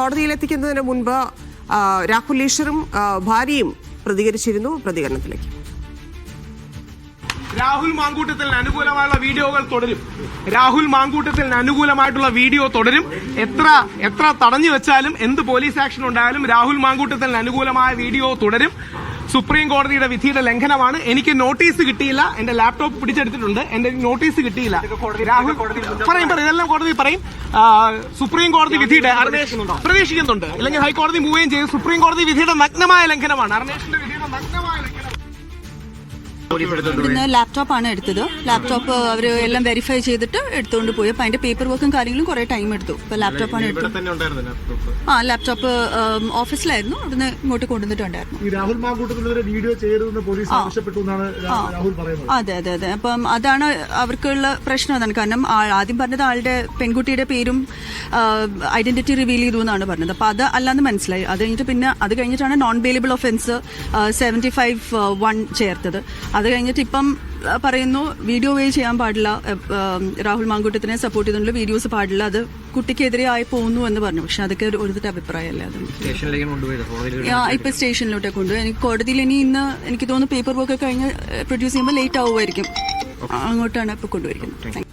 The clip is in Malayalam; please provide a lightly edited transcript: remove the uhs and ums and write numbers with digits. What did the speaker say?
കോടതിയിലെത്തിക്കുന്നതിന് മുൻപ് രാഹുൽ ഈശ്വറും ഭാര്യയും പ്രതികരിച്ചിരുന്നു. പ്രതികരണത്തിലേക്ക്. രാഹുൽ മാങ്കൂട്ടത്തിന് അനുകൂലമായുള്ള വീഡിയോകൾ തുടരും. രാഹുൽ മാങ്കൂട്ടത്തിന് അനുകൂലമായിട്ടുള്ള വീഡിയോ തുടരും. എത്ര തടഞ്ഞു വെച്ചാലും എന്ത് പോലീസ് ആക്ഷൻ ഉണ്ടായാലും രാഹുൽ മാങ്കൂട്ടത്തിന് അനുകൂലമായ വീഡിയോ തുടരും. സുപ്രീം കോടതിയുടെ വിധിയുടെ ലംഘനമാണ്. എനിക്ക് നോട്ടീസ് കിട്ടിയില്ല. എന്റെ ലാപ്ടോപ്പ് പിടിച്ചെടുത്തിട്ടുണ്ട്. എന്റെ നോട്ടീസ് കിട്ടിയില്ല. രാഹുൽ പറയും ഇതെല്ലാം കോടതി പറയും. സുപ്രീം കോടതി വിധിയുടെ പ്രതീക്ഷിക്കുന്നുണ്ട്. അല്ലെങ്കിൽ ഹൈക്കോടതി മൂവുകയും ചെയ്ത് സുപ്രീം കോടതി വിധിയുടെ നഗ്നമായ ലംഘനമാണ്. അർണേഷിന്റെ വിധിയുടെ നഗ്നമായ ലംഘനം. ഇവിടുന്ന് ലാപ്ടോപ്പാണ് എടുത്തത്. ലാപ്ടോപ്പ് അവർ എല്ലാം വെരിഫൈ ചെയ്തിട്ട് എടുത്തുകൊണ്ട് പോയി. അപ്പൊ അതിന്റെ പേപ്പർ വർക്കും കാര്യങ്ങളും കുറെ ടൈം എടുത്തു. അപ്പൊ ലാപ്ടോപ്പാണ് എടുത്തത്. ലാപ്ടോപ്പ് ഓഫീസിലായിരുന്നു. അവിടുന്ന് ഇങ്ങോട്ട് കൊണ്ടുവന്നിട്ടുണ്ടായിരുന്നു. രാഹുൽ മാങ്കൂട്ടത്തിനെതിരെ വീഡിയോ ചെയ്യരുതെന്ന് പോലീസ് ആവശ്യപ്പെട്ടു എന്നാണ് രാഹുൽ പറയുന്നത്. അതെ. അപ്പം അതാണ് അവർക്കുള്ള പ്രശ്നം. അതാണ് കാരണം ആദ്യം പറഞ്ഞത് ആളുടെ പെൺകുട്ടിയുടെ പേരും ഐഡന്റിറ്റി റിവീൽ ചെയ്തു എന്നാണ് പറഞ്ഞത്. അപ്പൊ അത് അല്ലാന്ന് മനസ്സിലായി. അത് കഴിഞ്ഞിട്ട് പിന്നെ അത് കഴിഞ്ഞിട്ടാണ് നോൺ ബെയിലബിൾ ഒഫൻസ് 75(1) ചേർത്തത്. അത് കഴിഞ്ഞിട്ട് ഇപ്പം പറയുന്നു വീഡിയോ വേ ചെയ്യാൻ പാടില്ല, രാഹുൽ മാങ്കൂട്ടത്തിനെ സപ്പോർട്ട് ചെയ്തുള്ള വീഡിയോസ് പാടില്ല, അത് കുട്ടിക്കെതിരെ ആയി പോകുന്നു എന്ന് പറഞ്ഞു. പക്ഷെ അതൊക്കെ ഒരു അഭിപ്രായമല്ല. അത് ഇപ്പൊ സ്റ്റേഷനിലോട്ട് കൊണ്ടുപോയി. എനിക്ക് കോടതിയിൽ ഇന്ന് എനിക്ക് തോന്നുന്നു പേപ്പർ വർക്ക് കഴിഞ്ഞ് പ്രൊഡ്യൂസ് ചെയ്യുമ്പോൾ ലേറ്റ് ആവുമായിരിക്കും. അങ്ങോട്ടാണ് ഇപ്പൊ കൊണ്ടുപോയിരിക്കുന്നത്.